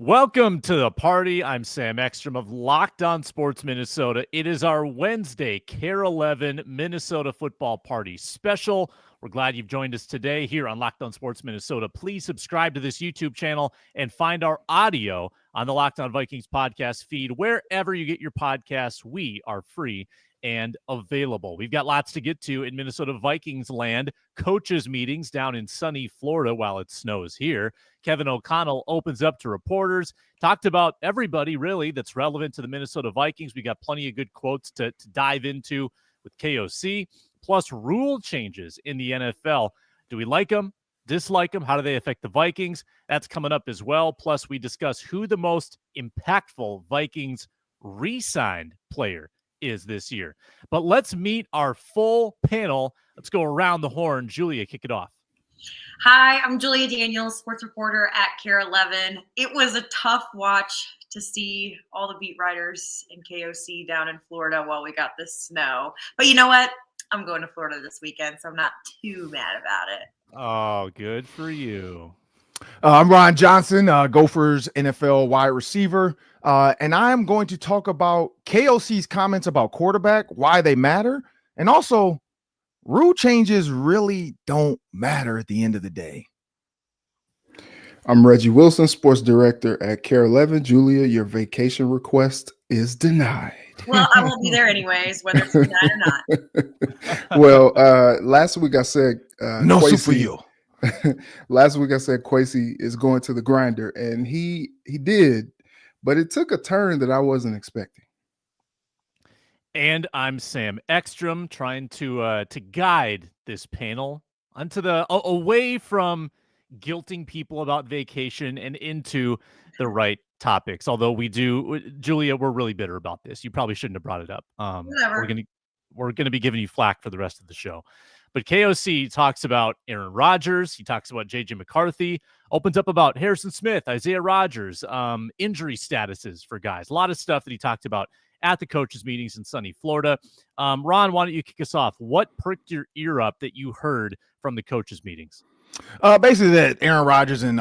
Welcome to the party. I'm Sam Ekstrom of Locked On Sports Minnesota. It is our Wednesday Care 11 Minnesota football party special. We're glad you've joined us today here on Locked On Sports Minnesota. Please subscribe to this YouTube channel and find our audio on the Locked On Vikings podcast feed. Wherever you get your podcasts, we are free and available. We've got lots to get to in Minnesota Vikings land. Coaches meetings down in sunny Florida while it snows here. Kevin O'Connell opens up to reporters, talked about everybody really that's relevant to the Minnesota Vikings. We got plenty of good quotes to dive into with KOC, plus rule changes in the NFL. Do we like them? Dislike them? How do they affect the Vikings? That's coming up as well. Plus, we discuss who the most impactful Vikings re-signed player is this year. But let's meet our full panel. Let's go around the horn. Julia, kick it off. Hi, I'm Julia Daniels, sports reporter at Care 11. It was a tough watch to see all the beat writers in KOC down in Florida while we got this snow. But you know what? I'm going to Florida this weekend, so I'm not too mad about it. Oh, good for you. I'm Ron Johnson, Gophers NFL wide receiver, and I am going to talk about KOC's comments about quarterback, why they matter, and also rule changes really don't matter at the end of the day. I'm Reggie Wilson, sports director at Care 11. Julia, your vacation request is denied. Well, I won't be there anyways, whether it's denied or not. Well, last week I said No soup for you. Last week I said Kwesi is going to the grinder, and he did, but it took a turn that I wasn't expecting. And I'm Sam Ekstrom, trying to guide this panel onto the away from guilting people about vacation and into the right topics. Although we do, Julia, we're really bitter about this. You probably shouldn't have brought it up. Whatever. We're gonna be giving you flack for the rest of the show. But KOC talks about Aaron Rodgers. He talks about JJ McCarthy, opens up about Harrison Smith, Isaiah Rodgers, injury statuses for guys. A lot of stuff that he talked about at the coaches' meetings in sunny Florida. Ron, why don't you kick us off? What perked your ear up that you heard from the coaches' meetings? Basically that Aaron Rodgers and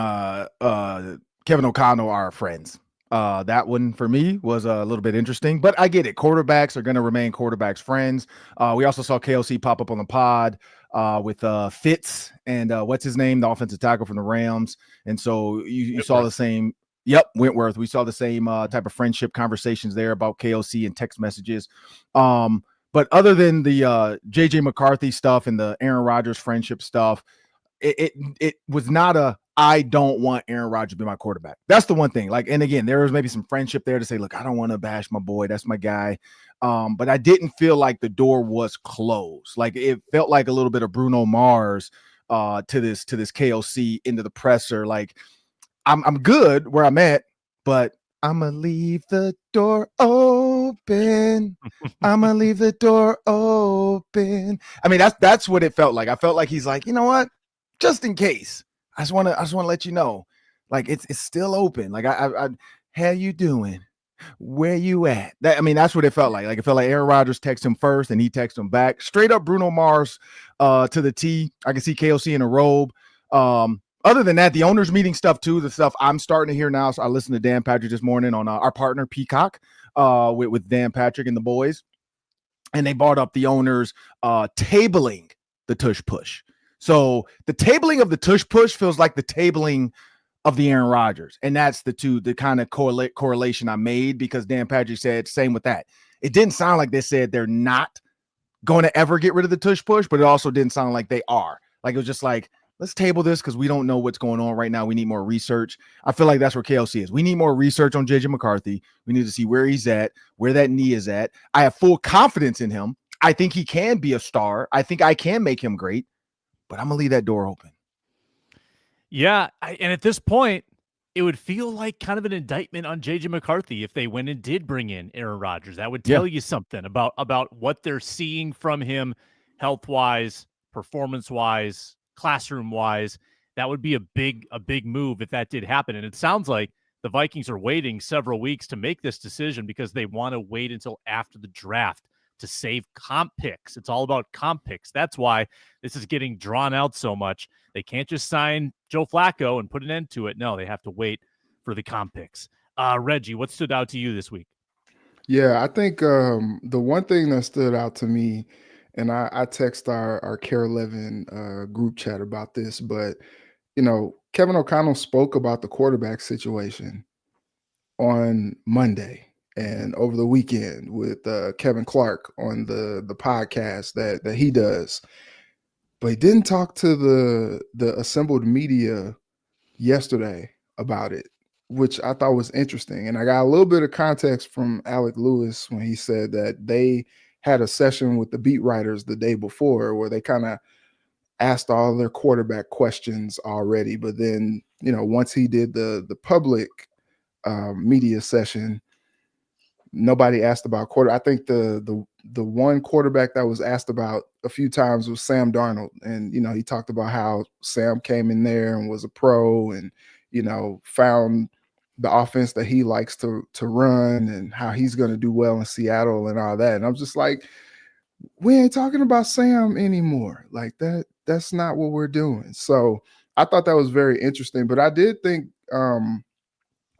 Kevin O'Connell are friends. That one for me was a little bit interesting, but I get it. Quarterbacks are going to remain quarterbacks' friends. We also saw KOC pop up on the pod with Fitz and what's his name, the offensive tackle from the Rams. And so you saw the same. Yep, Wentworth. We saw the same type of friendship conversations there about KOC and text messages. But other than the JJ McCarthy stuff and the Aaron Rodgers friendship stuff, it was not a I don't want Aaron Rodgers to be my quarterback. That's the one thing. Like, and again, there was maybe some friendship there to say, look, I don't want to bash my boy. That's my guy. But I didn't feel like the door was closed. Like it felt like a little bit of Bruno Mars to this KOC into the presser. Like I'm good where I'm at, but I'm gonna leave the door open. I'm gonna leave the door open. I mean, that's what it felt like. I felt like he's like, you know what? Just in case. I just want to let you know, like it's still open. Like I how you doing? Where you at? That's what it felt like. Like it felt like Aaron Rodgers texted him first, and he texted him back. Straight up Bruno Mars to the T. I can see KOC in a robe. Other than that, the owners meeting stuff too. The stuff I'm starting to hear now. So I listened to Dan Patrick this morning on our partner Peacock with Dan Patrick and the boys, and they brought up the owners tabling the tush push. So the tabling of the tush push feels like the tabling of the Aaron Rodgers. And that's the kind of correlation I made because Dan Patrick said same with that. It didn't sound like they said they're not going to ever get rid of the tush push, but it also didn't sound like they are. Like it was just like, let's table this because we don't know what's going on right now. We need more research. I feel like that's where KLC is. We need more research on JJ McCarthy. We need to see where he's at, where that knee is at. I have full confidence in him. I think he can be a star. I think I can make him great. But I'm going to leave that door open. Yeah, and at this point, it would feel like kind of an indictment on J.J. McCarthy if they went and did bring in Aaron Rodgers. That would tell you something about what they're seeing from him health-wise, performance-wise, classroom-wise. That would be a big move if that did happen. And it sounds like the Vikings are waiting several weeks to make this decision because they want to wait until after the draft to save comp picks. It's all about comp picks. That's why this is getting drawn out so much. They can't just sign Joe Flacco and put an end to it. No, they have to wait for the comp picks. Reggie, what stood out to you this week? Yeah, I think the one thing that stood out to me, and I text our Care 11 group chat about this, but Kevin O'Connell spoke about the quarterback situation on Monday and over the weekend with Kevin Clark on the podcast that he does, but he didn't talk to the assembled media yesterday about it, which I thought was interesting. And I got a little bit of context from Alec Lewis when he said that they had a session with the beat writers the day before where they kind of asked all their quarterback questions already. But then, once he did the public media session, nobody asked about quarter. I think the one quarterback that was asked about a few times was Sam Darnold. And, he talked about how Sam came in there and was a pro and, found the offense that he likes to run and how he's going to do well in Seattle and all that. And I'm just like, we ain't talking about Sam anymore. Like that's not what we're doing. So I thought that was very interesting, but I did think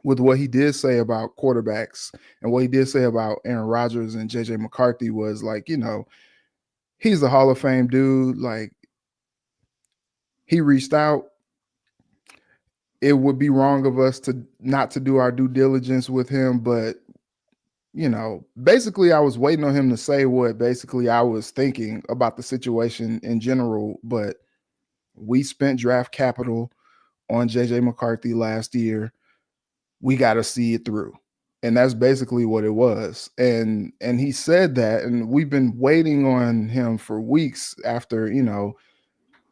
with what he did say about quarterbacks and what he did say about Aaron Rodgers and JJ McCarthy was like, he's a Hall of Fame dude. Like he reached out. It would be wrong of us to not to do our due diligence with him, but basically I was waiting on him to say what basically I was thinking about the situation in general, but we spent draft capital on JJ McCarthy last year. We got to see it through. And that's basically what it was. And he said that, and we've been waiting on him for weeks after,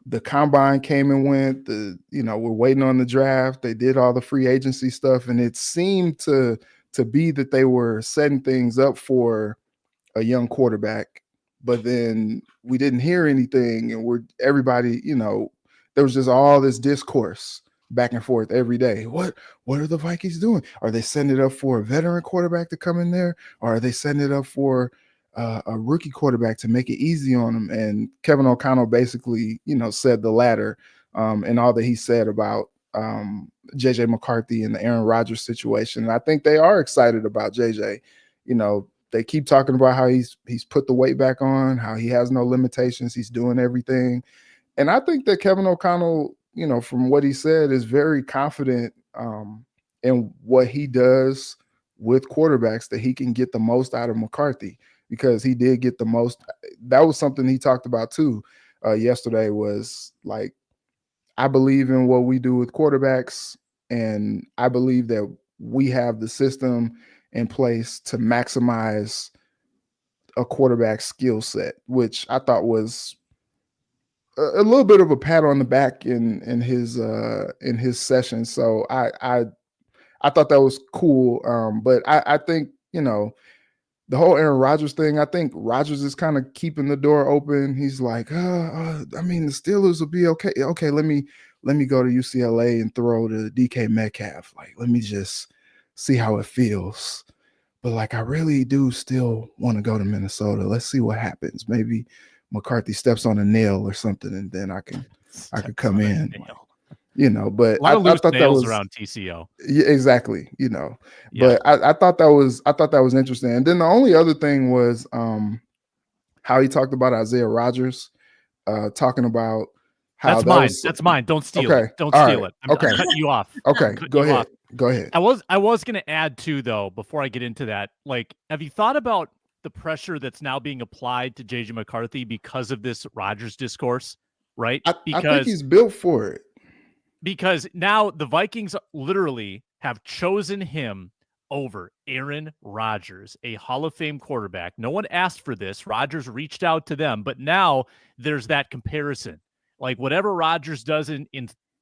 the combine came and went, we're waiting on the draft. They did all the free agency stuff. And it seemed to be that they were setting things up for a young quarterback, but then we didn't hear anything. And everybody, there was just all this discourse back and forth every day. What are the Vikings doing? Are they setting it up for a veteran quarterback to come in there? Or are they setting it up for a rookie quarterback to make it easy on them? And Kevin O'Connell basically, said the latter, and all that he said about JJ McCarthy and the Aaron Rodgers situation. And I think they are excited about JJ. They keep talking about how he's put the weight back on, how he has no limitations. He's doing everything. And I think that Kevin O'Connell, from what he said, is very confident in what he does with quarterbacks, that he can get the most out of McCarthy, because he did get the most. That was something he talked about too yesterday, was like, I believe in what we do with quarterbacks, and I believe that we have the system in place to maximize a quarterback skill set, which I thought was a little bit of a pat on the back in his session. So I thought that was cool. But I think, the whole Aaron Rodgers thing, I think Rodgers is kind of keeping the door open. He's like, the Steelers will be okay. Okay, let me go to UCLA and throw to DK Metcalf. Like, let me just see how it feels. But like, I really do still want to go to Minnesota. Let's see what happens. Maybe McCarthy steps on a nail or something, and then I could come in. But a lot of loose thought nails that was around TCO. Yeah, exactly. Yeah. But I thought that was interesting. And then the only other thing was how he talked about Isaiah Rodgers, talking about how that's mine. Don't steal it. Don't steal it. I'm cutting you off. Okay, go ahead. Go ahead. I was going to add too, though, before I get into that. Like, have you thought about the pressure that's now being applied to JJ McCarthy because of this Rodgers discourse? Right? I think he's built for it. Because now the Vikings literally have chosen him over Aaron Rodgers, a Hall of Fame quarterback. No one asked for this. Rodgers reached out to them, but now there's that comparison. Like, whatever Rodgers does in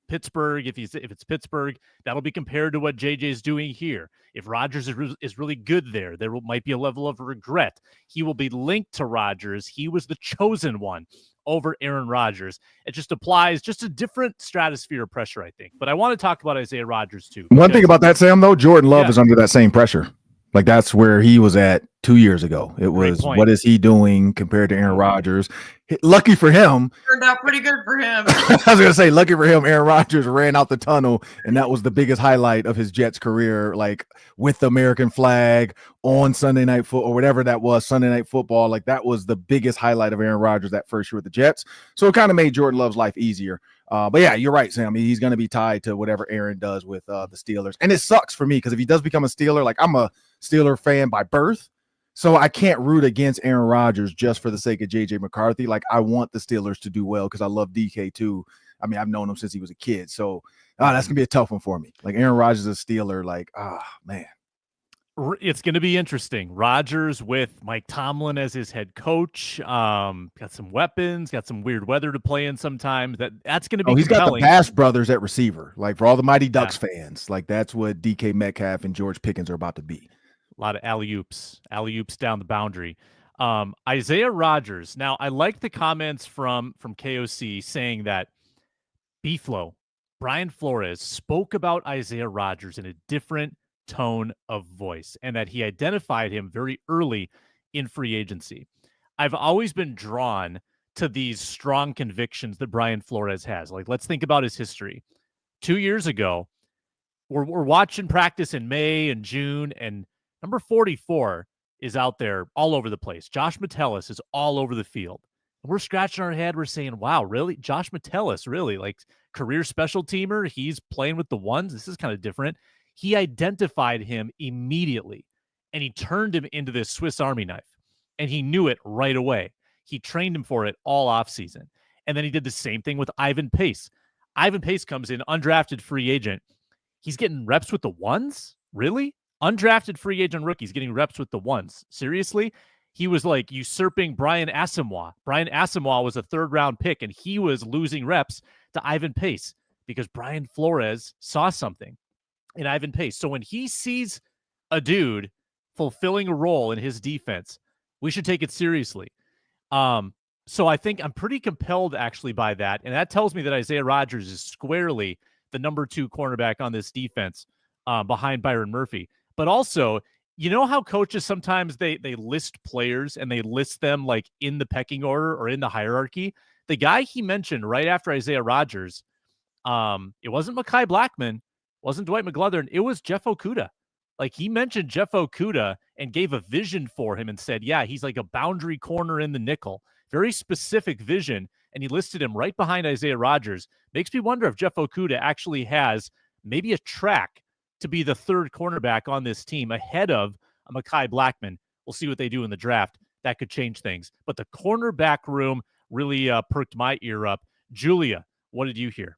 Pittsburgh, if it's Pittsburgh, that'll be compared to what JJ is doing here. If Rodgers is really good there might be a level of regret. He will be linked to Rodgers. He was the chosen one over Aaron Rodgers. It just applies just a different stratosphere of pressure, I think. But I want to talk about Isaiah Rodgers too. One thing about that, Sam, though, Jordan Love is under that same pressure. Like that's where he was at 2 years ago. It was, what is he doing compared to Aaron Rodgers? Lucky for him, turned out pretty good for him. I was going to say, lucky for him, Aaron Rodgers ran out the tunnel, and that was the biggest highlight of his Jets career, like with the American flag on Sunday Night Football or whatever that was, Sunday Night Football. Like that was the biggest highlight of Aaron Rodgers that first year with the Jets. So it kind of made Jordan Love's life easier. But yeah, you're right, Sam. He's going to be tied to whatever Aaron does with the Steelers. And it sucks for me because if he does become a Steeler, like I'm a Steeler fan by birth, so I can't root against Aaron Rodgers just for the sake of JJ McCarthy. Like I want the Steelers to do well because I love DK too. I mean, I've known him since he was a kid. So that's going to be a tough one for me. Like Aaron Rodgers is a Steeler. Like, man. It's going to be interesting. Rodgers with Mike Tomlin as his head coach. Got some weapons, got some weird weather to play in sometimes. That's going to be he's compelling. got the Bass brothers at receiver. Like for all the Mighty Ducks fans, like that's what DK Metcalf and George Pickens are about to be. A lot of alley-oops down the boundary. Isaiah Rodgers. Now, I like the comments from KOC saying that B-Flow, Brian Flores, spoke about Isaiah Rodgers in a different tone of voice and that he identified him very early in free agency. I've always been drawn to these strong convictions that Brian Flores has. Like, let's think about his history. 2 years ago, we're watching practice in May and June, and number 44 is out there all over the place. Josh Metellus is all over the field. And we're scratching our head. We're saying, wow, really? Josh Metellus, really? Like career special teamer? He's playing with the ones? This is kind of different. He identified him immediately, and he turned him into this Swiss Army knife, and he knew it right away. He trained him for it all offseason. And then he did the same thing with Ivan Pace. Ivan Pace comes in, undrafted free agent. He's getting reps with the ones? Really? Undrafted free agent rookies getting reps with the ones. Seriously? He was like usurping Brian Asamoah. Brian Asamoah was a third-round pick, and he was losing reps to Ivan Pace because Brian Flores saw something in Ivan Pace. So when he sees a dude fulfilling a role in his defense, we should take it seriously. So I think I'm pretty compelled actually by that, and that tells me that Isaiah Rodgers is squarely the number 2 cornerback on this defense behind Byron Murphy. But also, you know how coaches sometimes they list players and they list them like in the pecking order or in the hierarchy? The guy he mentioned right after Isaiah Rodgers, it wasn't Mekhi Blackman, wasn't Dwight McGlothern, it was Jeff Okudah. Like he mentioned Jeff Okudah and gave a vision for him and said, yeah, he's like a boundary corner in the nickel. Very specific vision, and he listed him right behind Isaiah Rodgers. Makes me wonder if Jeff Okudah actually has maybe a track to be the third cornerback on this team ahead of Mekhi Blackman. We'll see what they do in the draft. That could change things. But the cornerback room really perked my ear up. Julia, what did you hear?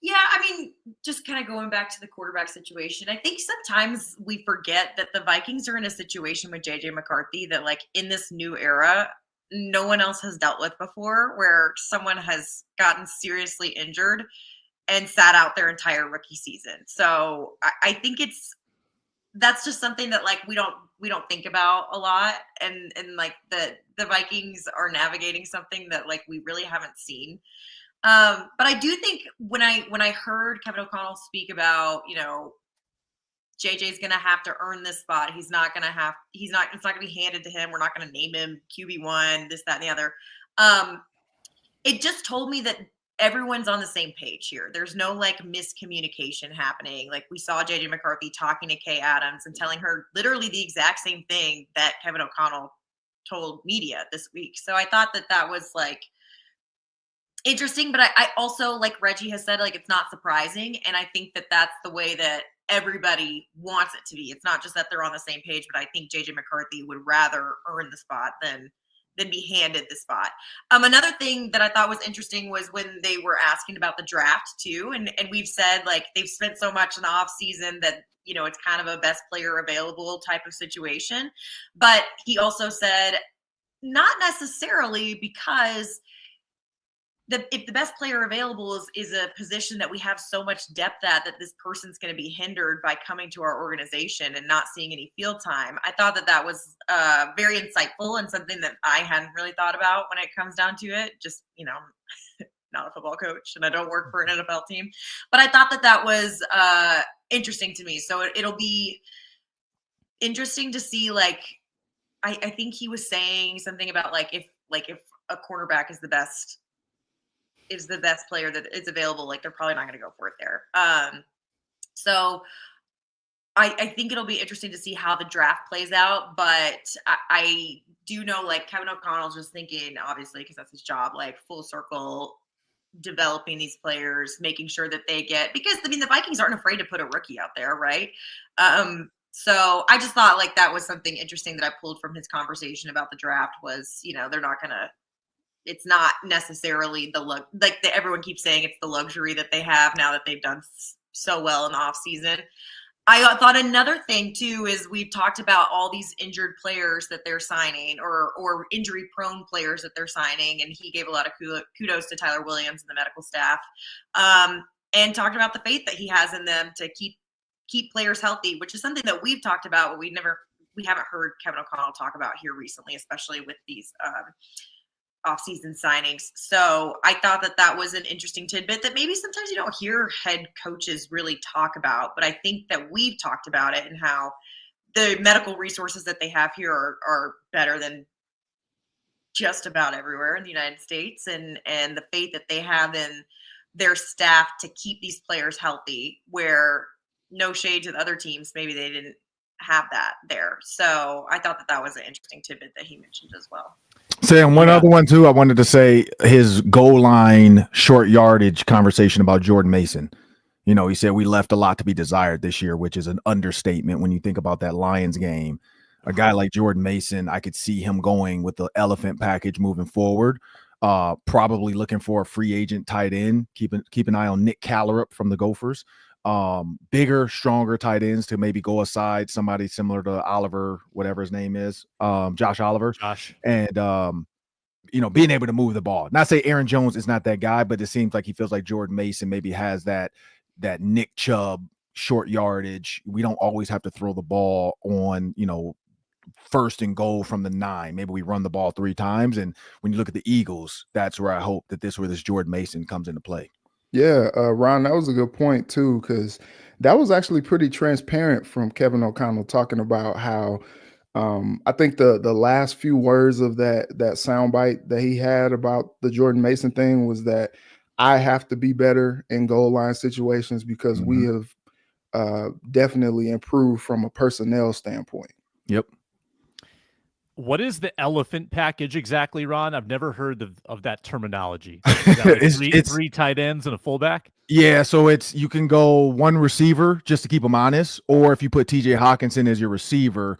Yeah, I mean, just kind of going back to the quarterback situation, I think sometimes we forget that the Vikings are in a situation with JJ McCarthy that, like, in this new era, no one else has dealt with before, where someone has gotten seriously injured and sat out their entire rookie season. So I think that's just something that like we don't think about a lot, and like the Vikings are navigating something that like we really haven't seen. But I do think when I heard Kevin O'Connell speak about, you know, JJ's gonna have to earn this spot. It's not gonna be handed to him. We're not gonna name him QB1, this, that, and the other. It just told me that everyone's on the same page here. There's no like miscommunication happening. Like we saw JJ McCarthy talking to Kay Adams and telling her literally the exact same thing that Kevin O'Connell told media this week. So I thought that was like interesting, but I also, like Reggie has said, like it's not surprising. And I think that that's the way that everybody wants it to be. It's not just that they're on the same page, but I think JJ McCarthy would rather earn the spot than be handed the spot. Another thing that I thought was interesting was when they were asking about the draft too. And we've said like they've spent so much in the off season that, you know, it's kind of a best player available type of situation. But he also said not necessarily, because if the best player available is a position that we have so much depth at, that this person's going to be hindered by coming to our organization and not seeing any field time. I thought that was very insightful and something that I hadn't really thought about when it comes down to it. Just, you know, not a football coach and I don't work for an NFL team, but I thought that was interesting to me. So it'll be interesting to see, like, I think he was saying something about if a cornerback is the best player that is available, like they're probably not going to go for it there. So I think it'll be interesting to see how the draft plays out, but I do know, like, Kevin O'Connell's just thinking, obviously, because that's his job, like full circle, developing these players, making sure that they get, because I mean the Vikings aren't afraid to put a rookie out there, right? So I just thought like that was something interesting that I pulled from his conversation about the draft was, they're not gonna. It's not necessarily everyone keeps saying it's the luxury that they have now that they've done so well in the off season. I thought another thing too is we've talked about all these injured players that they're signing or injury prone players that they're signing. And he gave a lot of kudos to Tyler Williams and the medical staff, and talked about the faith that he has in them to keep players healthy, which is something that we've talked about, but we haven't heard Kevin O'Connell talk about here recently, especially with these off-season signings. So I thought that was an interesting tidbit that maybe sometimes you don't hear head coaches really talk about, but I think that we've talked about it and how the medical resources that they have here are better than just about everywhere in the United States, and the faith that they have in their staff to keep these players healthy, where no shade to the other teams, maybe they didn't have that there. So I thought that was an interesting tidbit that he mentioned as well. Sam, one other one too. I wanted to say his goal line short yardage conversation about Jordan Mason. He said we left a lot to be desired this year, which is an understatement when you think about that Lions game. A guy like Jordan Mason, I could see him going with the elephant package moving forward. Probably looking for a free agent tight end. Keep an eye on Nick Callerup from the Gophers. Bigger, stronger tight ends to maybe go aside somebody similar to Oliver, whatever his name is, Josh Oliver. And being able to move the ball. Not say Aaron Jones is not that guy, but it seems like he feels like Jordan Mason maybe has that Nick Chubb short yardage. We don't always have to throw the ball on, first and goal from the 9. Maybe we run the ball 3 times. And when you look at the Eagles, that's where I hope that this Jordan Mason comes into play. Yeah, Ron, that was a good point too, because that was actually pretty transparent from Kevin O'Connell talking about how I think the last few words of that soundbite that he had about the Jordan Mason thing was that I have to be better in goal line situations because we have definitely improved from a personnel standpoint. Yep. What is the elephant package exactly, Ron? I've never heard of that terminology. Is that like three tight ends and a fullback? Yeah, so you can go one receiver just to keep them honest, or if you put TJ Hawkinson as your receiver,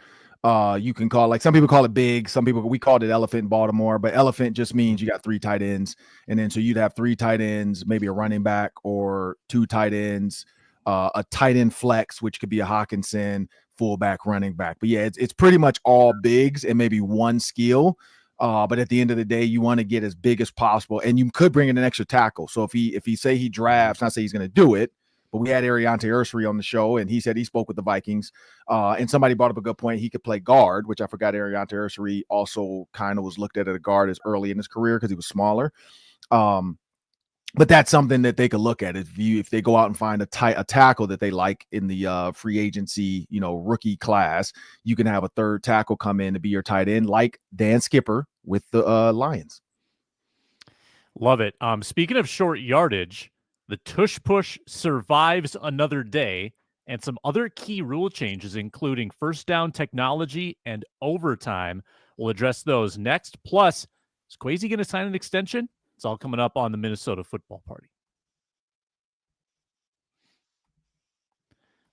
you can call, like some people call it big, we called it elephant in Baltimore, but elephant just means you got 3 tight ends, and then so you'd have 3 tight ends, maybe a running back or 2 tight ends, a tight end flex, which could be a Hawkinson, fullback, running back. But yeah, it's pretty much all bigs and maybe one skill. But at the end of the day, you want to get as big as possible, and you could bring in an extra tackle. So if he say he drafts, not say he's going to do it, but we had Ariante Ursary on the show, and he said he spoke with the Vikings. And somebody brought up a good point. He could play guard, which I forgot Ariante Ursary also kind of was looked at a guard as early in his career because he was smaller. But that's something that they could look at if they go out and find a tackle that they like in the free agency, rookie class. You can have a third tackle come in to be your tight end, like Dan Skipper with the Lions. Love it. Speaking of short yardage, the tush push survives another day, and some other key rule changes, including first down technology and overtime. We'll address those next. Plus, is Kwesi going to sign an extension? It's all coming up on the Minnesota Football Party.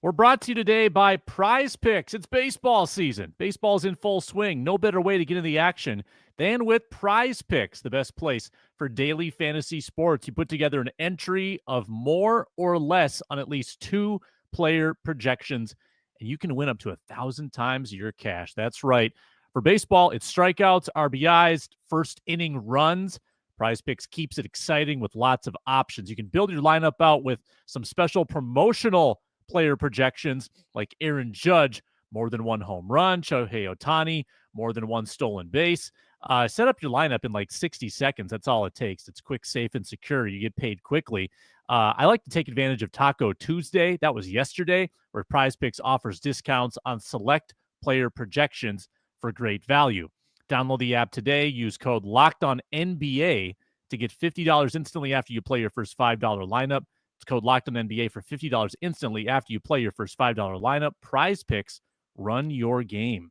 We're brought to you today by Prize Picks. It's baseball season. Baseball's in full swing. No better way to get in the action than with Prize Picks, the best place for daily fantasy sports. You put together an entry of more or less on at least 2 player projections, and you can win up to 1,000 times your cash. That's right. For baseball, it's strikeouts, RBIs, first inning runs. Prize Picks keeps it exciting with lots of options. You can build your lineup out with some special promotional player projections like Aaron Judge, more than 1 home run, Shohei Ohtani, more than 1 stolen base. Set up your lineup in like 60 seconds. That's all it takes. It's quick, safe, and secure. You get paid quickly. I like to take advantage of Taco Tuesday. That was yesterday, where Prize Picks offers discounts on select player projections for great value. Download the app today. Use code LOCKEDONNBA to get $50 instantly after you play your first $5 lineup. It's code LOCKEDONNBA for $50 instantly after you play your first $5 lineup. Prize Picks, run your game.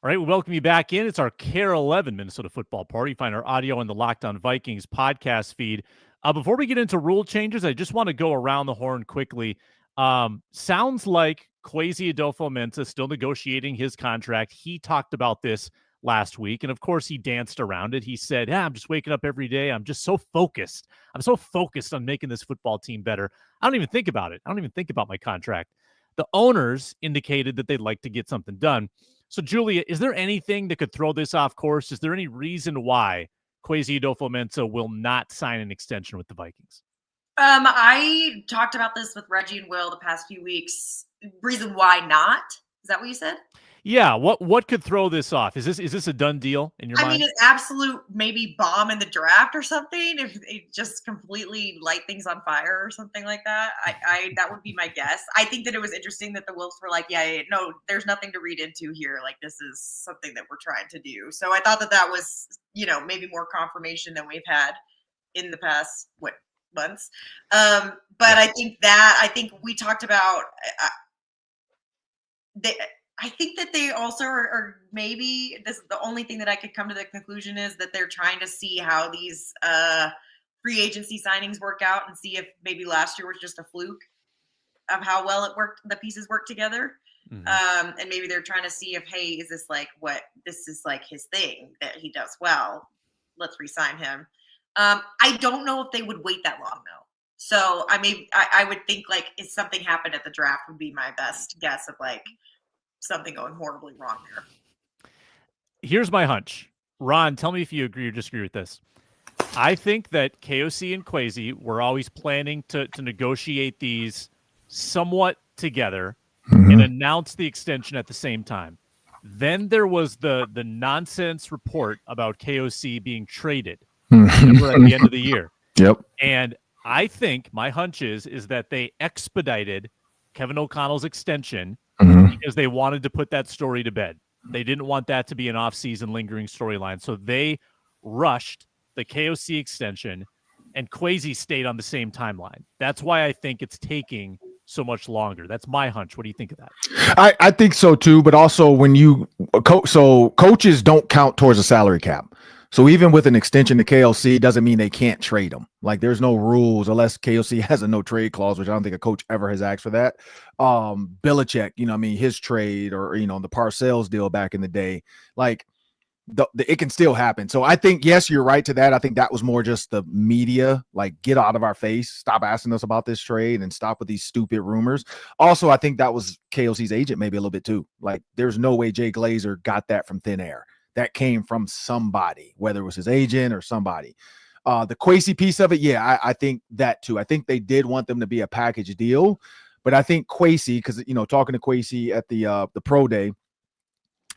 All right, we welcome you back in. It's our Care 11 Minnesota football party. Find our audio on the Locked On Vikings podcast feed. Before we get into rule changes, I just want to go around the horn quickly. Sounds like Kwesi Adolfo-Mensah still negotiating his contract. He talked about this last week, and of course he danced around it. He said, I'm just waking up every day. I'm just so focused. I'm so focused on making this football team better. I don't even think about it. I don't even think about my contract. The owners indicated that they'd like to get something done. So, Julia, is there anything that could throw this off course? Is there any reason why Kwesi Adolfo-Mensah will not sign an extension with the Vikings? I talked about this with Reggie and Will the past few weeks. Reason why not? Is that what you said? Yeah. What could throw this off? Is this a done deal in your mind? I mean, an absolute maybe bomb in the draft or something. If they just completely light things on fire or something like that, I that would be my guess. I think that it was interesting that the Wolves were like, no, there's nothing to read into here. Like, this is something that we're trying to do. So I thought that was, maybe more confirmation than we've had in the past months. But I think we talked about. I think that they also are maybe this the only thing that I could come to the conclusion is that they're trying to see how these free agency signings work out and see if maybe last year was just a fluke of how well it worked, the pieces worked together. Mm-hmm. And maybe they're trying to see if, hey, is this this is like his thing that he does well. Let's re-sign him. I don't know if they would wait that long though. So I would think like if something happened at the draft would be my best guess of like something going horribly wrong there. Here's my hunch. Ron, tell me if you agree or disagree with this. I think that KOC and Kwesi were always planning to negotiate these somewhat together and announce the extension at the same time. Then there was the nonsense report about KOC being traded at the end of the year. Yep. And I think my hunch is that they expedited Kevin O'Connell's extension because they wanted to put that story to bed. They didn't want that to be an off-season lingering storyline. So they rushed the KOC extension, and Kwesi stayed on the same timeline. That's why I think it's taking so much longer. That's my hunch. What do you think of that? I think so too, but also when coaches don't count towards a salary cap. So even with an extension to KLC doesn't mean they can't trade them. Like there's no rules unless KLC has a no trade clause, which I don't think a coach ever has asked for that. Belichick, his trade or, the Parcells deal back in the day, like it can still happen. So I think, yes, you're right to that. I think that was more just the media, like get out of our face, stop asking us about this trade and stop with these stupid rumors. Also, I think that was KLC's agent maybe a little bit too. Like there's no way Jay Glazer got that from thin air. That came from somebody, whether it was his agent or somebody. The Kwesi piece of it, I think that too. I think they did want them to be a package deal, but I think Kwesi, because talking to Kwesi at the pro day,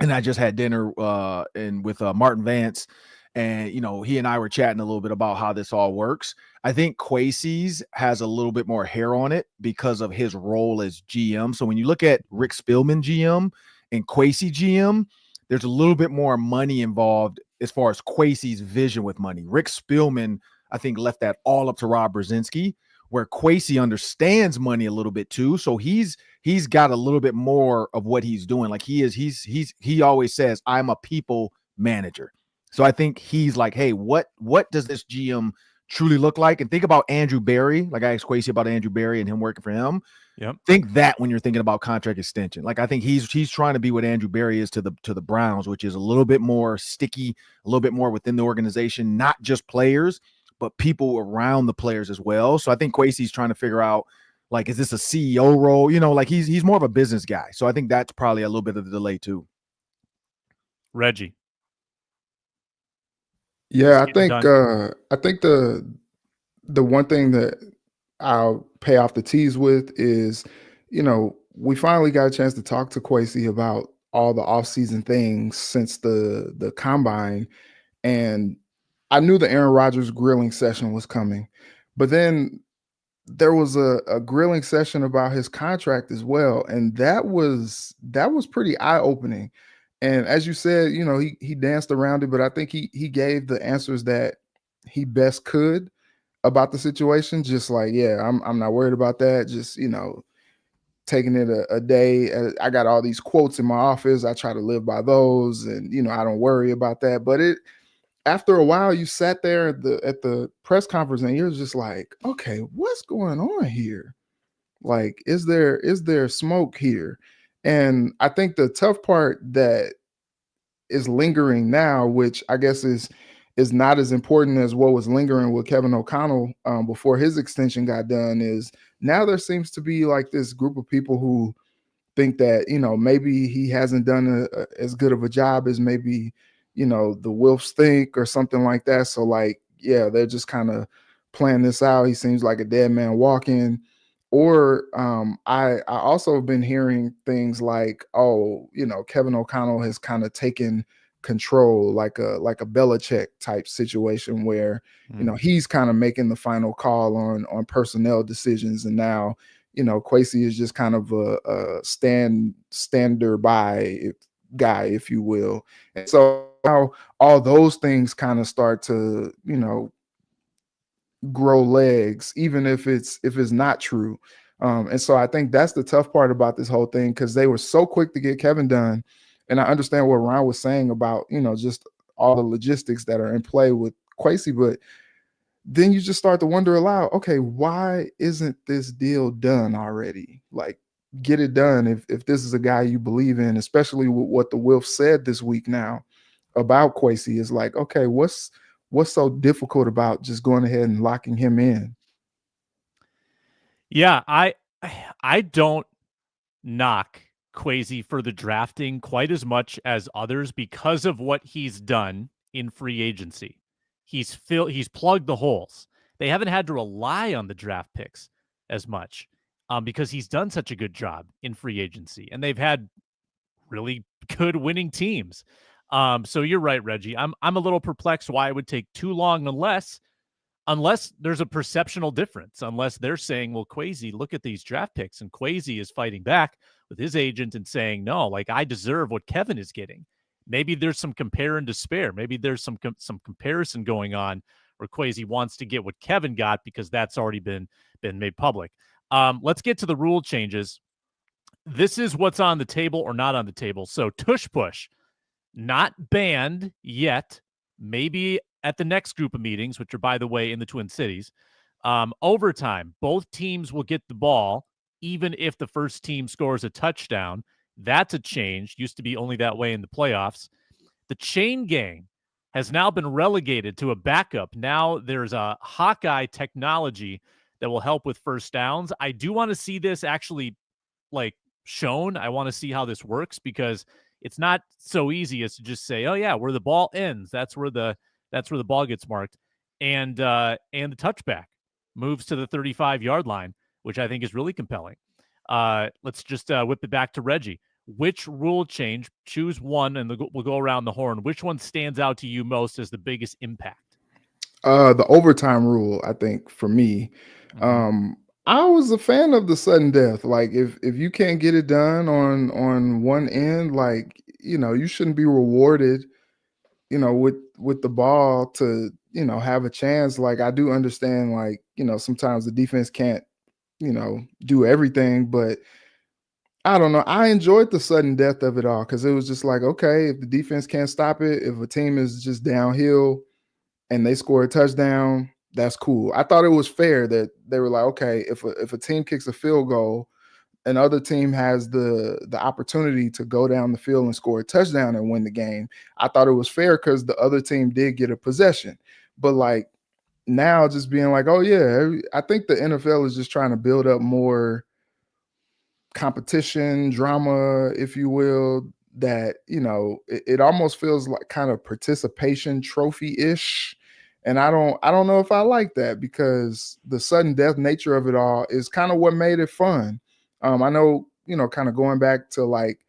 and I just had dinner with Martin Vance, and he and I were chatting a little bit about how this all works. I think Kwesi's has a little bit more hair on it because of his role as GM. So when you look at Rick Spielman GM and Kwesi GM, there's a little bit more money involved as far as Kwesi's vision with money. Rick Spielman, I think, left that all up to Rob Brzezinski, where Kwesi understands money a little bit too. So he's got a little bit more of what he's doing. Like he always says, I'm a people manager. So I think he's like, hey, what does this GM truly look like? And think about Andrew Berry. Like I asked Kwesi about Andrew Berry and him working for him. Yep. Think that when you're thinking about contract extension. Like I think he's trying to be what Andrew Berry is to the Browns, which is a little bit more sticky, a little bit more within the organization, not just players, but people around the players as well. So I think Kwesi's trying to figure out, like, is this a CEO role? Like he's more of a business guy. So I think that's probably a little bit of the delay too. Reggie. Yeah, I think the one thing that I'll pay off the tease with is, we finally got a chance to talk to Kwesi about all the offseason things since the combine. And I knew the Aaron Rodgers grilling session was coming, but then there was a grilling session about his contract as well, and that was pretty eye-opening. And as you said, he danced around it, but I think he gave the answers that he best could about the situation. Just like, yeah, I'm not worried about that. Just, taking it a day. I got all these quotes in my office. I try to live by those, and I don't worry about that. But after a while, you sat there at the press conference, and you're just like, okay, what's going on here? Like, is there smoke here? And I think the tough part that is lingering now, which I guess is not as important as what was lingering with Kevin O'Connell before his extension got done, is now there seems to be like this group of people who think that maybe he hasn't done as good of a job as maybe the Wilfs think, or something like that. So like, yeah, they're just kind of playing this out. He seems like a dead man walking. Or I also have been hearing things like, oh, Kevin O'Connell has kind of taken control, like a Belichick type situation where he's kind of making the final call on personnel decisions, and now Kwesi is just kind of a stander by guy, if you will. And so now all those things kind of start to grow legs, even if it's not true. And so I think that's the tough part about this whole thing, because they were so quick to get Kevin done. And I understand what Ron was saying about just all the logistics that are in play with Kwesi, but then you just start to wonder aloud, okay, why isn't this deal done already? Like, get it done if this is a guy you believe in, especially with what the Wilf said this week now about Kwesi. Is like, okay, what's so difficult about just going ahead and locking him in? Yeah, I don't knock Kwesi for the drafting quite as much as others because of what he's done in free agency. He's plugged the holes. They haven't had to rely on the draft picks as much because he's done such a good job in free agency, and they've had really good winning teams. So you're right, Reggie. I'm a little perplexed why it would take too long, unless there's a perceptional difference, unless they're saying, well, Kwesi, look at these draft picks, and Kwesi is fighting back with his agent and saying, no, like, I deserve what Kevin is getting. Maybe there's some compare and despair. Maybe there's some comparison going on where Kwesi wants to get what Kevin got because that's already been made public. Let's get to the rule changes. This is what's on the table or not on the table. So tush push, not banned yet, maybe at the next group of meetings, which are, by the way, in the Twin Cities. Overtime, both teams will get the ball, even if the first team scores a touchdown. That's a change. Used to be only that way in the playoffs. The chain gang has now been relegated to a backup. Now there's a Hawkeye technology that will help with first downs. I do want to see this actually shown. I want to see how this works, because it's not so easy as to just say, oh yeah, where the ball ends, that's where the ball gets marked. And the touchback moves to the 35-yard line, which I think is really compelling. Let's just whip it back to Reggie. Which rule change, choose one, and we'll go around the horn. Which one stands out to you most as the biggest impact? The overtime rule, I think, for me. I was a fan of the sudden death. Like, if you can't get it done on one end, like, you shouldn't be rewarded, with the ball to, have a chance. Like, I do understand, like, sometimes the defense can't, do everything, but I don't know. I enjoyed the sudden death of it all, because it was just like, okay, if the defense can't stop it, if a team is just downhill and they score a touchdown, that's cool. I thought it was fair that they were like, okay, if a team kicks a field goal, another team has the opportunity to go down the field and score a touchdown and win the game. I thought it was fair because the other team did get a possession. But like, now just being like, oh yeah, I think the NFL is just trying to build up more competition, drama, if you will, that, it almost feels like kind of participation trophy-ish. And I don't know if I like that, because the sudden death nature of it all is kind of what made it fun. I know, kind of going back to like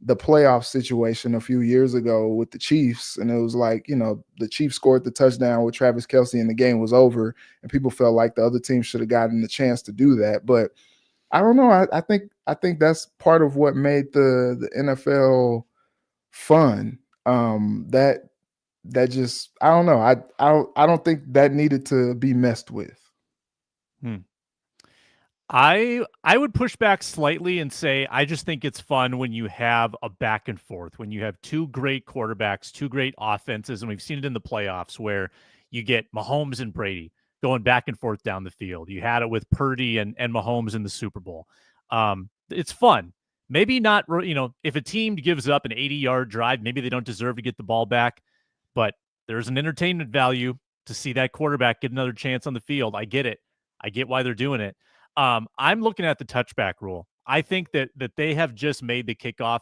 the playoff situation a few years ago with the Chiefs, and it was like, the Chiefs scored the touchdown with Travis Kelce and the game was over, and people felt like the other team should have gotten the chance to do that. But I don't know. I think that's part of what made the NFL fun. That just, I don't know. I don't think that needed to be messed with. I would push back slightly and say I just think it's fun when you have a back and forth, when you have two great quarterbacks, two great offenses, and we've seen it in the playoffs where you get Mahomes and Brady going back and forth down the field. You had it with Purdy and Mahomes in the Super Bowl. It's fun. Maybe not, if a team gives up an 80-yard drive, maybe they don't deserve to get the ball back, but there's an entertainment value to see that quarterback get another chance on the field. I get it. I get why they're doing it. I'm looking at the touchback rule. I think that they have just made the kickoff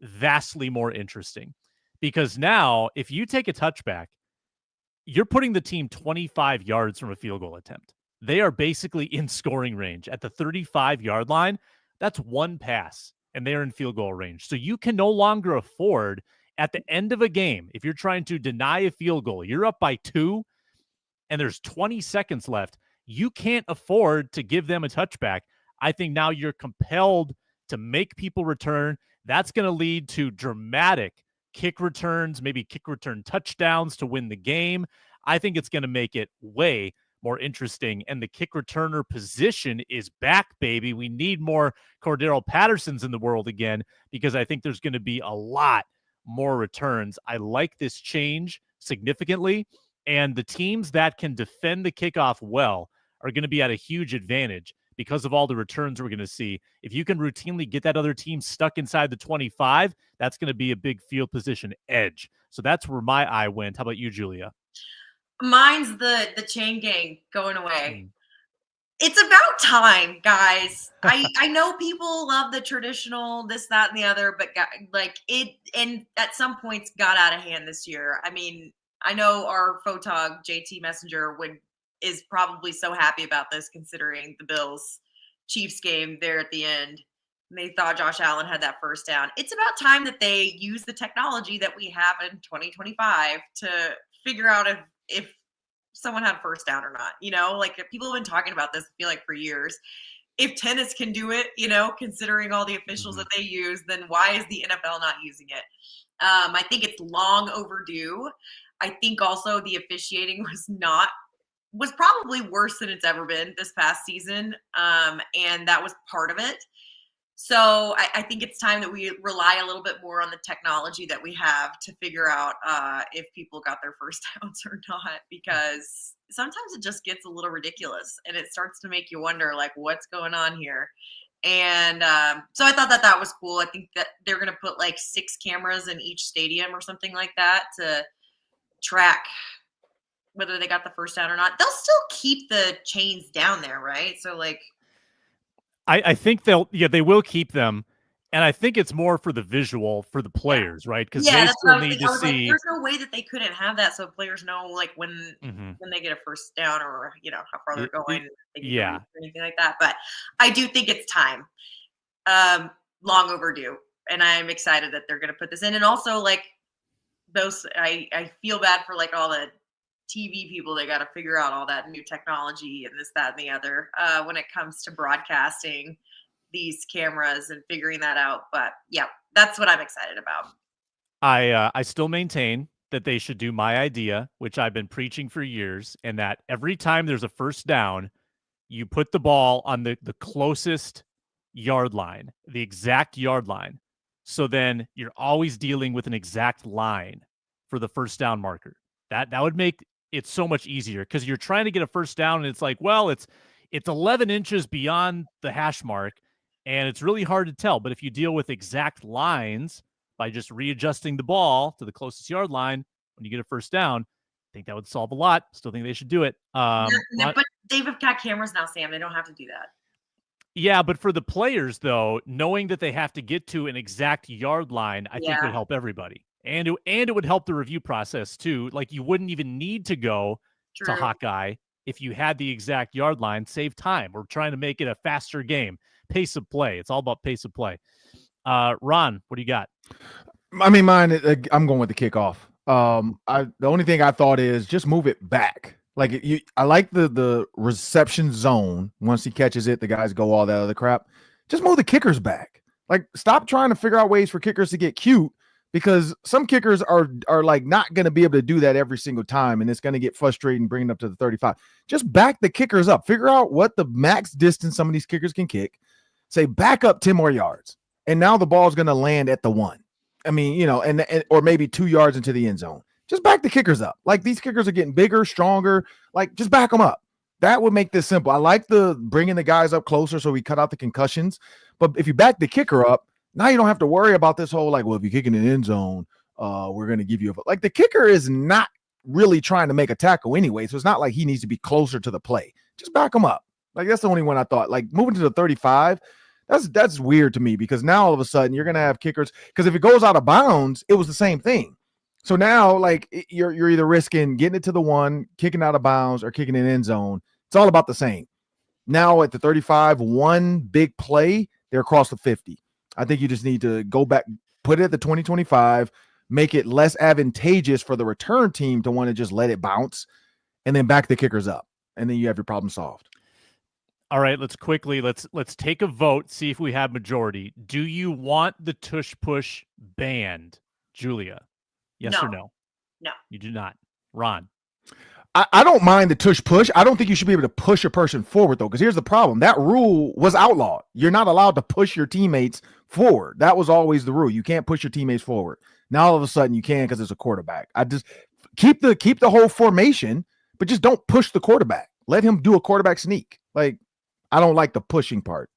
vastly more interesting because now if you take a touchback, you're putting the team 25 yards from a field goal attempt. They are basically in scoring range at the 35-yard line. That's one pass and they're in field goal range. So you can no longer afford at the end of a game, if you're trying to deny a field goal, you're up by 2 and there's 20 seconds left. You can't afford to give them a touchback. I think now you're compelled to make people return. That's going to lead to dramatic kick returns, maybe kick return touchdowns to win the game. I think it's going to make it way more interesting. And the kick returner position is back, baby. We need more Cordero Pattersons in the world again, because I think there's going to be a lot more returns. I like this change significantly. And the teams that can defend the kickoff well are going to be at a huge advantage because of all the returns we're going to see. If you can routinely get that other team stuck inside the 25, that's going to be a big field position edge. So that's where my eye went. How about you, Julia? Mine's the chain gang going away. It's about time, guys. I know people love the traditional this, that, and the other, but and at some points got out of hand this year. I mean, I know our photog JT Messenger is probably so happy about this, considering the Bills Chiefs game there at the end. And they thought Josh Allen had that first down. It's about time that they use the technology that we have in 2025 to figure out if someone had first down or not. People have been talking about this, I feel like, for years. If tennis can do it, considering all the officials that they use, then why is the NFL not using it? I think it's long overdue. I think also the officiating was probably worse than it's ever been this past season. And that was part of it. So I think it's time that we rely a little bit more on the technology that we have to figure out if people got their first downs or not, because sometimes it just gets a little ridiculous and it starts to make you wonder, what's going on here? And so I thought that was cool. I think that they're going to put 6 cameras in each stadium or something like that to track whether they got the first down or not. They'll still keep the chains down there, right? So I think they will keep them. And I think it's more for the visual for the players, right? Because they still need to see. There's no way that they couldn't have that, so players know when they get a first down or how far they're going, or anything like that. But I do think it's time, long overdue, and I'm excited that they're going to put this in. And also, those, I feel bad for all the TV people. They got to figure out all that new technology and this, that, and the other when it comes to broadcasting these cameras and figuring that out. But yeah, that's what I'm excited about. I still maintain that they should do my idea, which I've been preaching for years, and that every time there's a first down, you put the ball on the closest yard line, the exact yard line. So then you're always dealing with an exact line for the first down marker. That would make it so much easier, because you're trying to get a first down and it's it's 11 inches beyond the hash mark. And it's really hard to tell. But if you deal with exact lines by just readjusting the ball to the closest yard line when you get a first down, I think that would solve a lot. Still think they should do it. But they've got cameras now, Sam. They don't have to do that. Yeah, but for the players, though, knowing that they have to get to an exact yard line, I think would help everybody. And it would help the review process, too. You wouldn't even need to go to Hawkeye if you had the exact yard line. Save time. We're trying to make it a faster game. Pace of play. It's all about pace of play. Ron, what do you got? I mean, mine. I'm going with the kickoff. The only thing I thought is just move it back. Like I like the reception zone. Once he catches it, the guys go all that other crap. Just move the kickers back. Like, stop trying to figure out ways for kickers to get cute, because some kickers are like not going to be able to do that every single time, and it's going to get frustrating bringing it up to the 35. Just back the kickers up. Figure out what the max distance some of these kickers can kick. Say back up 10 more yards, and now the ball is going to land at the 1. I mean, and or maybe 2 yards into the end zone. Just back the kickers up. Like, these kickers are getting bigger, stronger. Like, just back them up. That would make this simple. I like the bringing the guys up closer so we cut out the concussions. But if you back the kicker up, now you don't have to worry about this whole, like, well, if you kick in the end zone, we're going to give you like, the kicker is not really trying to make a tackle anyway. So it's not like he needs to be closer to the play. Just back him up. Like, that's the only one I thought. Like, moving to the 35, that's weird to me, because now all of a sudden you're going to have kickers, because if it goes out of bounds, it was the same thing. So now, like, you're either risking getting it to the 1, kicking out of bounds, or kicking in end zone. It's all about the same. Now at the 35, one big play, they're across the 50. I think you just need to go back, put it at the 20-25, make it less advantageous for the return team to want to just let it bounce, and then back the kickers up, and then you have your problem solved. All right, let's take a vote, see if we have majority. Do you want the tush push banned, Julia? Yes or no? No. You do not. Ron? I don't mind the tush push. I don't think you should be able to push a person forward, though, because here's the problem. That rule was outlawed. You're not allowed to push your teammates forward. That was always the rule. You can't push your teammates forward. Now all of a sudden you can, because it's a quarterback. I just keep the whole formation, but just don't push the quarterback. Let him do a quarterback sneak. Like, I don't like the pushing part.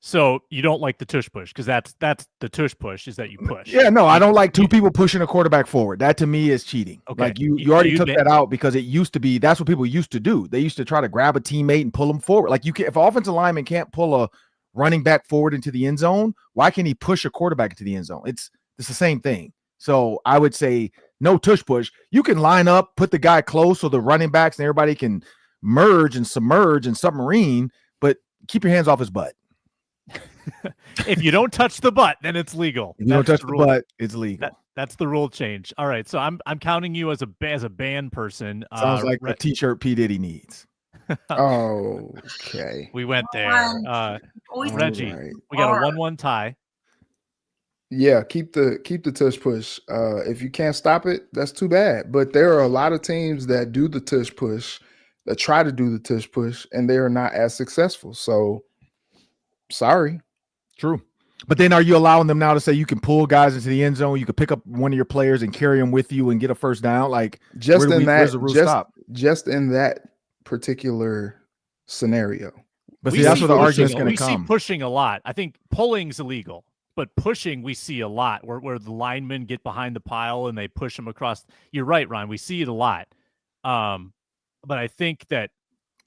So you don't like the tush push, because that's the tush push is that you push. Yeah, no, I don't like two people pushing a quarterback forward. That to me is cheating. Okay. Like, you already took that out, because it used to be, that's what people used to do. They used to try to grab a teammate and pull them forward. Like, you can, if an offensive lineman can't pull a running back forward into the end zone, why can he push a quarterback into the end zone? It's the same thing. So I would say no tush push. You can line up, put the guy close so the running backs and everybody can merge and submerge and submarine, but keep your hands off his butt. If you don't touch the butt, then it's legal. If you don't touch the butt, it's legal. That's the rule change. All right, so I'm counting you as a band person. Sounds like a t-shirt P. Diddy needs. Okay. We went there. Reggie, right. We got a 1-1 tie. Yeah, keep the tush push. If you can't stop it, that's too bad. But there are a lot of teams that do the tush push, that try to do the tush push, and they are not as successful. So, sorry. True. But then are you allowing them now to say you can pull guys into the end zone, you could pick up one of your players and carry them with you and get a first down? Like, just in that particular scenario. But see, that's where the argument's going to come. We see pushing a lot. I think pulling's illegal, but pushing we see a lot where the linemen get behind the pile and they push them across. You're right, Ryan. We see it a lot. But I think that.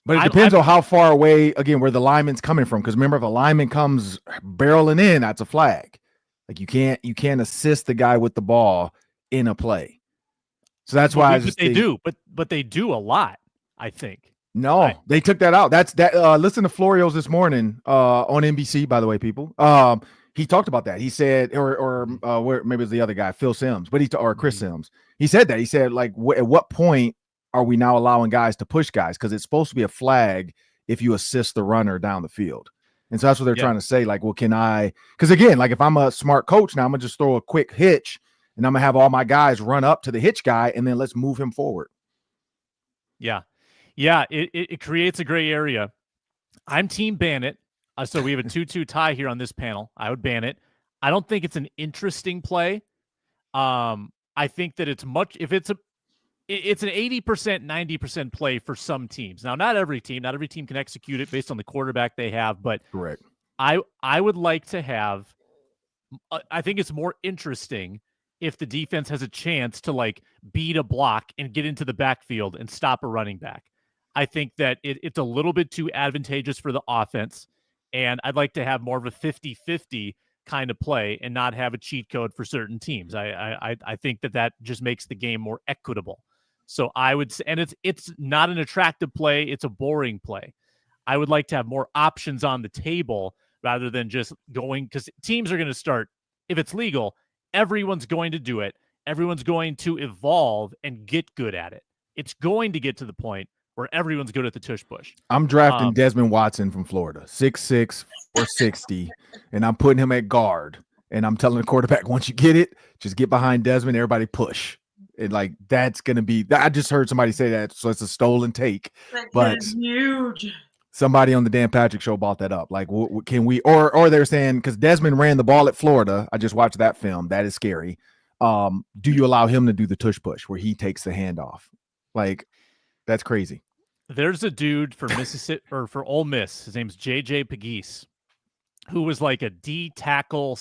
But it depends on how far away, again, where the lineman's coming from. Because remember, if a lineman comes barreling in, that's a flag. Like, you can't assist the guy with the ball in a play. So that's why they do a lot, I think. No, they took that out. Listen to Florio's this morning on NBC, by the way, people. He talked about that. He said, or maybe it was the other guy, Phil Simms, or Chris Simms. He said that. He said, like, at what point are we now allowing guys to push guys? Because it's supposed to be a flag if you assist the runner down the field. And so that's what they're trying to say. Like, well, can I? Because again, like, if I'm a smart coach now, I'm gonna just throw a quick hitch, and I'm gonna have all my guys run up to the hitch guy, and then let's move him forward. Yeah, it creates a gray area. I'm team ban it. So we have a 2-2 tie here on this panel. I would ban it. I don't think it's an interesting play. I think that it's an 80%, 90% play for some teams. Now, not every team can execute it based on the quarterback they have, but correct. I would like to have, I think it's more interesting if the defense has a chance to, like, beat a block and get into the backfield and stop a running back. I think that it's a little bit too advantageous for the offense, and I'd like to have more of a 50-50 kind of play and not have a cheat code for certain teams. I think that just makes the game more equitable. So I would say, and it's not an attractive play, it's a boring play. I would like to have more options on the table rather than just going, because teams are going to start if it's legal, everyone's going to do it. Everyone's going to evolve and get good at it. It's going to get to the point where everyone's good at the tush push. I'm drafting Desmond Watson from Florida, 6'6", 460, and I'm putting him at guard. And I'm telling the quarterback, once you get it, just get behind Desmond, everybody push. And like that's gonna be. I just heard somebody say that, so it's a stolen take. But huge. Somebody on the Dan Patrick Show bought that up. Like, can we? Or they're saying because Desmond ran the ball at Florida. I just watched that film. That is scary. Do you allow him to do the tush push where he takes the handoff? Like, that's crazy. There's a dude for Mississippi or for Ole Miss. His name's JJ Pegues, who was like a D tackle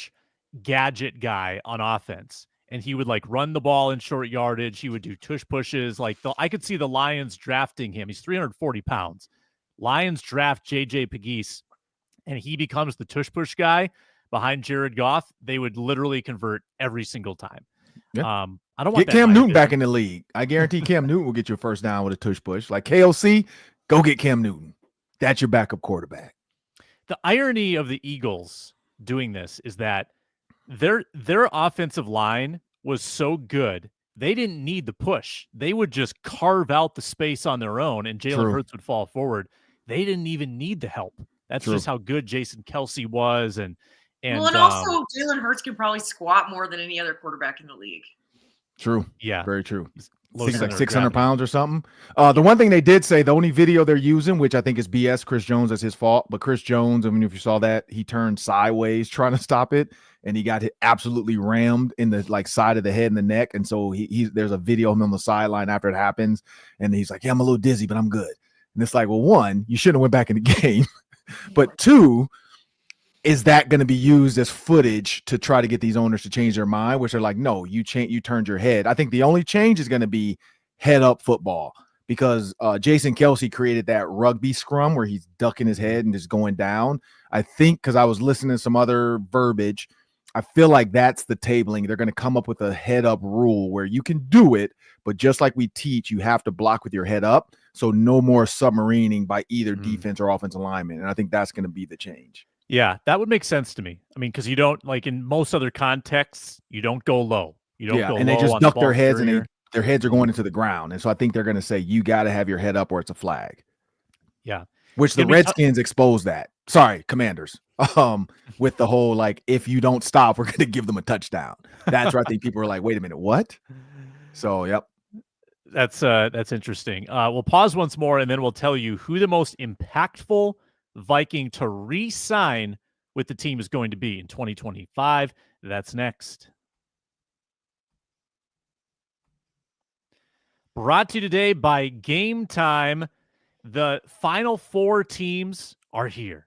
/ gadget guy on offense. And he would like run the ball in short yardage. He would do tush pushes. Like I could see the Lions drafting him. He's 340 pounds. Lions draft JJ Pegues, and he becomes the tush push guy behind Jared Goff. They would literally convert every single time. Yeah. I don't want get Cam Newton back in the league. I guarantee Cam Newton will get you a first down with a tush push. Like KOC, go get Cam Newton. That's your backup quarterback. The irony of the Eagles doing this is that their offensive line was so good, they didn't need the push. They would just carve out the space on their own, and Jalen Hurts would fall forward. They didn't even need the help. That's just how good Jason Kelsey was. And also Jalen Hurts can probably squat more than any other quarterback in the league. True. Yeah. Very true. He's like 600 pounds or something. The one thing they did say, the only video they're using, which I think is BS, Chris Jones, that's his fault. But Chris Jones, I mean, if you saw that, he turned sideways trying to stop it, and he got absolutely rammed in the like side of the head and the neck. And so there's a video of him on the sideline after it happens, and he's like, "Yeah, I'm a little dizzy, but I'm good." And it's like, well, one, you shouldn't have went back in the game, but two, is that going to be used as footage to try to get these owners to change their mind, which are like, no, you turned your head. I think the only change is going to be head up football, because Jason Kelsey created that rugby scrum where he's ducking his head and just going down. I think because I was listening to some other verbiage, I feel like that's the tabling. They're going to come up with a head up rule where you can do it, but just like we teach, you have to block with your head up. So no more submarining by either defense or offensive lineman. And I think that's going to be the change. Yeah, that would make sense to me. I mean, because you don't, like in most other contexts, you don't go low. You don't go low. And they just duck their heads, and their heads are going into the ground. And so I think they're going to say, you got to have your head up or it's a flag. Yeah. Which the Redskins exposed that. Sorry, Commanders. With the whole, like, if you don't stop, we're going to give them a touchdown. That's where I think people are like, wait a minute, what? So, yep. That's interesting. We'll pause once more, and then we'll tell you who the most impactful Viking to re-sign with the team is going to be in 2025. That's next. Brought to you today by Game Time. The final four teams are here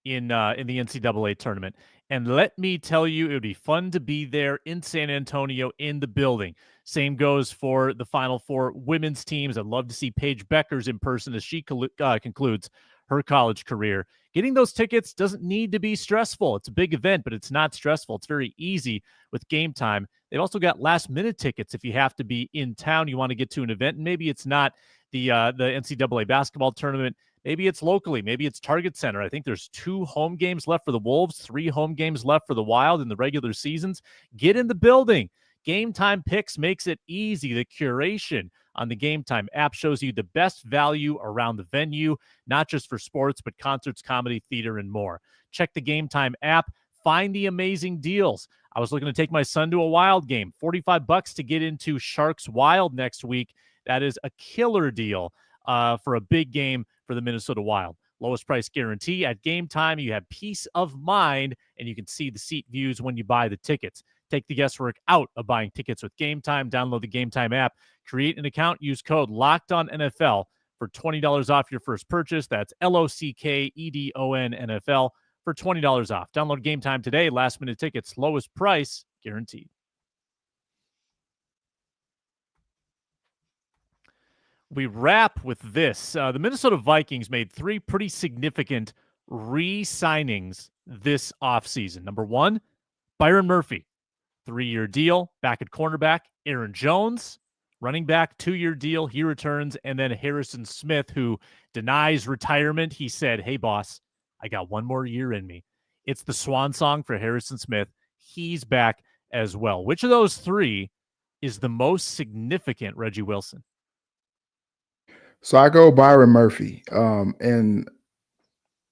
in the NCAA tournament. And let me tell you, it would be fun to be there in San Antonio in the building. Same goes for the Final Four women's teams. I'd love to see Paige Beckers in person as she concludes her college career. Getting those tickets doesn't need to be stressful. It's a big event, but it's not stressful. It's very easy with Game Time. They've also got last-minute tickets if you have to be in town, you want to get to an event, and maybe it's not the NCAA basketball tournament. Maybe it's locally. Maybe it's Target Center. I think there's 2 home games left for the Wolves, 3 home games left for the Wild in the regular seasons. Get in the building. Game Time Picks makes it easy. The curation on the Game Time app shows you the best value around the venue, not just for sports, but concerts, comedy, theater, and more. Check the Game Time app. Find the amazing deals. I was looking to take my son to a Wild game. $45 to get into Sharks Wild next week. That is a killer deal for a big game for the Minnesota Wild. Lowest price guarantee at Game Time. You have peace of mind, and you can see the seat views when you buy the tickets. Take the guesswork out of buying tickets with Game Time. Download the Game Time app. Create an account. Use code LOCKEDONNFL for $20 off your first purchase. That's LOCKEDON NFL for $20 off. Download Game Time today. Last minute tickets. Lowest price guaranteed. We wrap with this. The Minnesota Vikings made 3 pretty significant re-signings this offseason. Number 1, Byron Murphy, 3-year deal, back at cornerback. Aaron Jones, running back, 2-year deal. He returns. And then Harrison Smith, who denies retirement. He said, hey, boss, I got 1 more year in me. It's the swan song for Harrison Smith. he's back as well. Which of those three is the most significant, Reggie Wilson? So I go Byron Murphy, and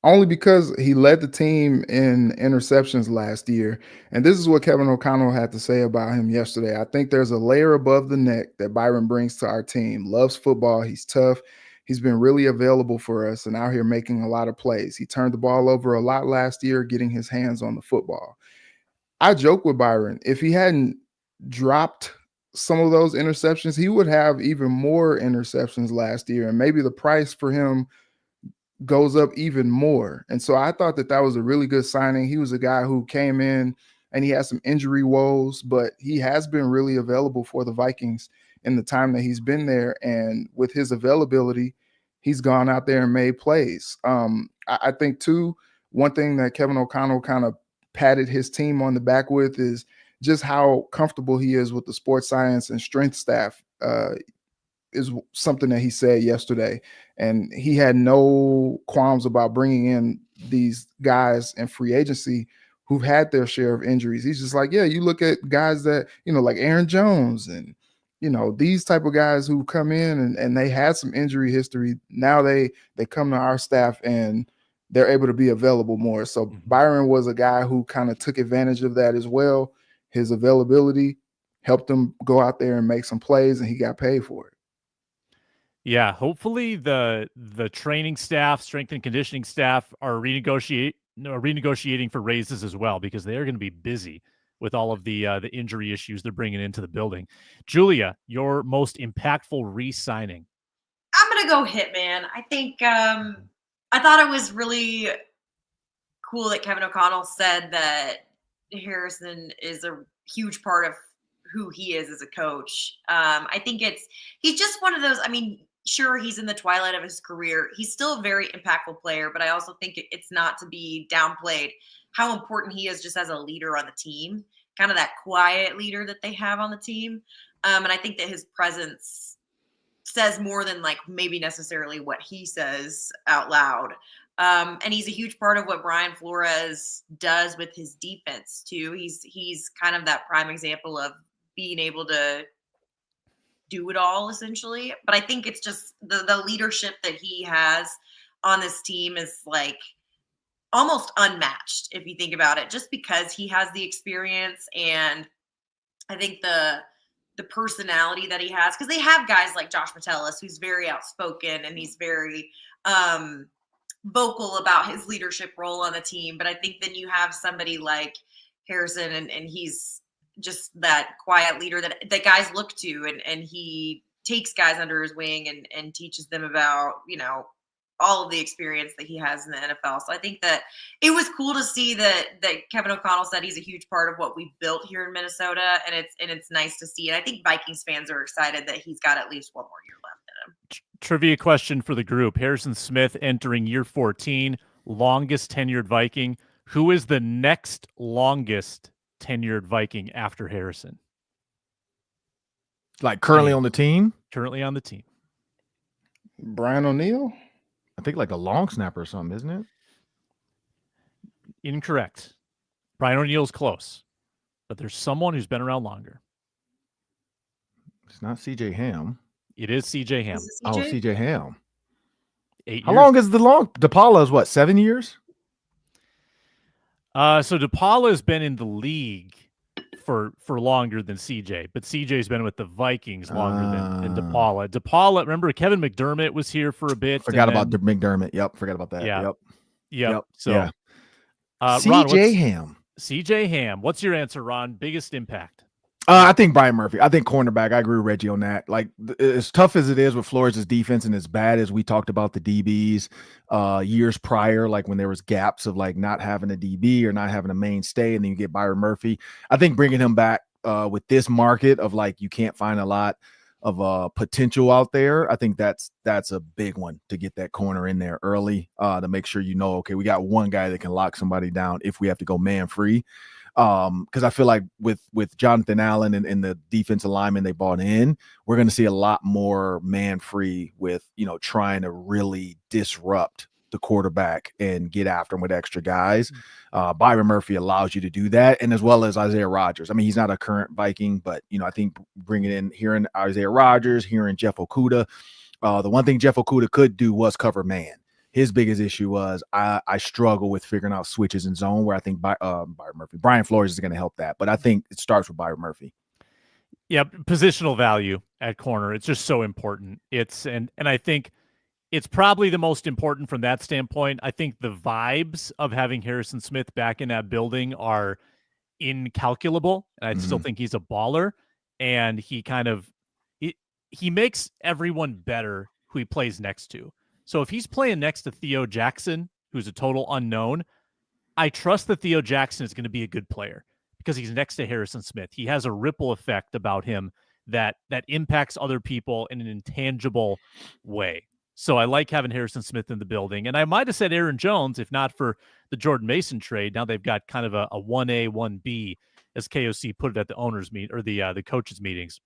only because he led the team in interceptions last year. And this is what Kevin O'Connell had to say about him yesterday. I think there's a layer above the neck that Byron brings to our team. Loves football. He's tough. He's been really available for us and out here making a lot of plays. He turned the ball over a lot last year, getting his hands on the football. I joke with Byron, if he hadn't dropped some of those interceptions, he would have even more interceptions last year. And maybe the price for him goes up even more. And so I thought that was a really good signing. He was a guy who came in and he had some injury woes, but he has been really available for the Vikings in the time that he's been there. And with his availability, he's gone out there and made plays. I think too, one thing that Kevin O'Connell kind of patted his team on the back with is just how comfortable he is with the sports science and strength staff. Is something that he said yesterday, and he had no qualms about bringing in these guys in free agency who've had their share of injuries. He's just like, yeah, you look at guys that, like Aaron Jones and, these type of guys who come in and they had some injury history. Now they come to our staff and they're able to be available more. So Byron was a guy who kind of took advantage of that as well. His availability helped him go out there and make some plays, and he got paid for it. Yeah, hopefully the training staff, strength and conditioning staff are renegotiating for raises as well, because they are going to be busy with all of the injury issues they're bringing into the building. Julia, your most impactful re-signing? I'm going to go Hitman. I think I thought it was really cool that Kevin O'Connell said that Harrison is a huge part of who he is as a coach. I think he's just one of those, sure, he's in the twilight of his career. He's still a very impactful player, but I also think it's not to be downplayed how important he is just as a leader on the team, kind of that quiet leader that they have on the team. And I think that his presence says more than maybe necessarily what he says out loud. And he's a huge part of what Brian Flores does with his defense too. He's kind of that prime example of being able to do it all, essentially. But I think it's just the leadership that he has on this team is almost unmatched, if you think about it, just because he has the experience. And I think the personality that he has, because they have guys like Josh Metellus, who's very outspoken and he's very vocal about his leadership role on the team. But I think then you have somebody like Harrison, and he's just that quiet leader that guys look to, and he takes guys under his wing and teaches them about, all of the experience that he has in the NFL. So I think that it was cool to see that Kevin O'Connell said he's a huge part of what we've built here in Minnesota, and it's nice to see. And I think Vikings fans are excited that he's got at least one more year left in him. Trivia question for the group. Harrison Smith entering year 14, longest tenured Viking. Who is the next longest tenured Viking after Harrison? Currently on the team? Currently on the team. Brian O'Neill? I think a long snapper or something, isn't it? Incorrect. Brian O'Neill's close, but there's someone who's been around longer. It's not CJ Ham. It is CJ Ham. Oh, CJ Ham. 8 years. How long is DePaula is what, 7 years? So DePaula has been in the league for longer than CJ, but CJ's been with the Vikings longer than DePaula. DePaula, remember Kevin McDermott was here for a bit. Forgot about McDermott. Yep, forgot about that. Yeah. Yep. So, yeah. CJ Ham. CJ Ham. What's your answer, Ron? Biggest impact? I think Brian Murphy. I think cornerback. I agree with Reggie on that. As tough as it is with Flores' defense, and as bad as we talked about the DBs years prior, when there was gaps of not having a DB or not having a mainstay, and then you get Byron Murphy. I think bringing him back with this market of you can't find a lot of potential out there. I think that's a big one to get that corner in there early to make sure okay, we got one guy that can lock somebody down if we have to go man free. Because I feel like with Jonathan Allen and the defensive lineman they brought in, we're going to see a lot more man free with trying to really disrupt the quarterback and get after him with extra guys. Byron Murphy allows you to do that, and as well as Isaiah Rodgers. I mean, he's not a current Viking, but I think hearing Isaiah Rodgers, hearing Jeff Okudah. The one thing Jeff Okudah could do was cover man. His biggest issue was I struggle with figuring out switches in zone, where I think Brian Flores is going to help that. But I think it starts with Byron Murphy. Yeah, positional value at corner. It's just so important. And I think it's probably the most important from that standpoint. I think the vibes of having Harrison Smith back in that building are incalculable. And I still think he's a baller. And he makes everyone better who he plays next to. So if he's playing next to Theo Jackson, who's a total unknown, I trust that Theo Jackson is going to be a good player because he's next to Harrison Smith. He has a ripple effect about him that impacts other people in an intangible way. So I like having Harrison Smith in the building. And I might have said Aaron Jones, if not for the Jordan Mason trade. Now they've got kind of a 1A, 1B, as KOC put it at the owners meet or the coaches meetings.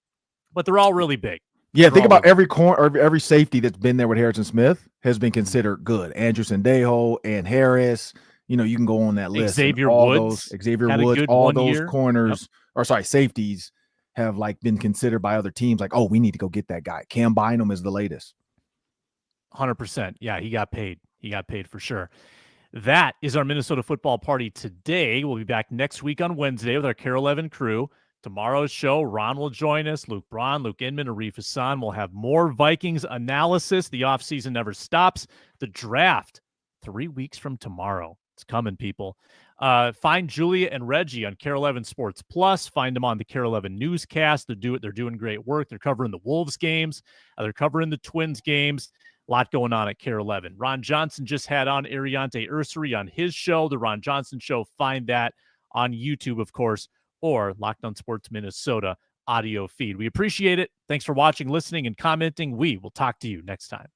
But they're all really big. Yeah, think about every corner, every safety that's been there with Harrison Smith has been considered good. Andrew Sendejo and Harris, you can go on that list. Xavier Woods, all those corners, safeties have been considered by other teams. Like, oh, we need to go get that guy. Cam Bynum is the latest. 100%. Yeah, he got paid. He got paid for sure. That is our Minnesota football party today. We'll be back next week on Wednesday with our KARE 11 crew. Tomorrow's show, Ron will join us, Luke Braun, Luke Inman, Arif Hassan. We'll have more Vikings analysis. The offseason never stops. The draft, 3 weeks from tomorrow. It's coming, people. Find Julia and Reggie on KARE 11 Sports Plus. Find them on the KARE 11 newscast. They're doing great work. They're covering the Wolves games. They're covering the Twins games. A lot going on at KARE 11. Ron Johnson just had on Ariante Ursary on his show, The Ron Johnson Show. Find that on YouTube, of course, or Locked On Sports Minnesota audio feed. We appreciate it. Thanks for watching, listening, and commenting. We will talk to you next time.